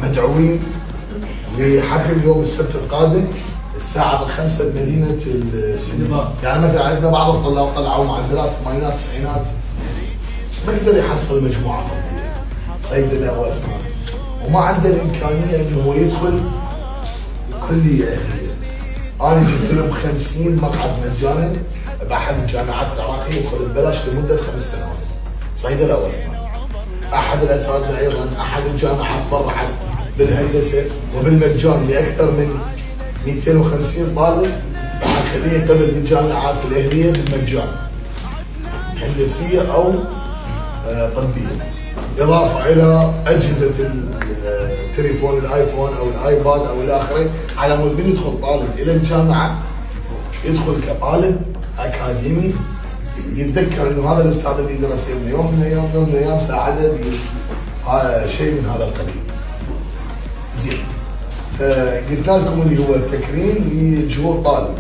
مدعوين لحفل يوم السبت القادم الساعة 5 بمدينة السينما. يعني مثلا عندنا بعض الطلاب طلعوا معدلات 80 90، ما يقدر يحصل مجموعة طبية صيدلة وأسنان، وما عنده الإمكانية إنه هو يدخل كلية أهلية. أنا جبت لهم 50 مقعد مجانا بأحد الجامعات العراقية، يدخل ببلاش لمدة 5 سنوات صيدلة وأسنان. أحد الأساتذة أيضا أحد الجامعات فرعت بالهندسة وبالمجان لأكثر من 250 طالب، راح نخليه قبل بالجامعات الأهلية بالمجان، هندسية أو طبية. إضافة إلى أجهزة التليفون الآيفون أو الآيباد أو إلى آخره، على مود من يدخل طالب إلى الجامعة يدخل كطالب أكاديمي، يتذكر إنه هذا الأستاذ اللي درس يوم من الأيام ساعده بشيء من هذا القبيل. زين، فقلنا لكم اللي هو التكريم لجهود طالب.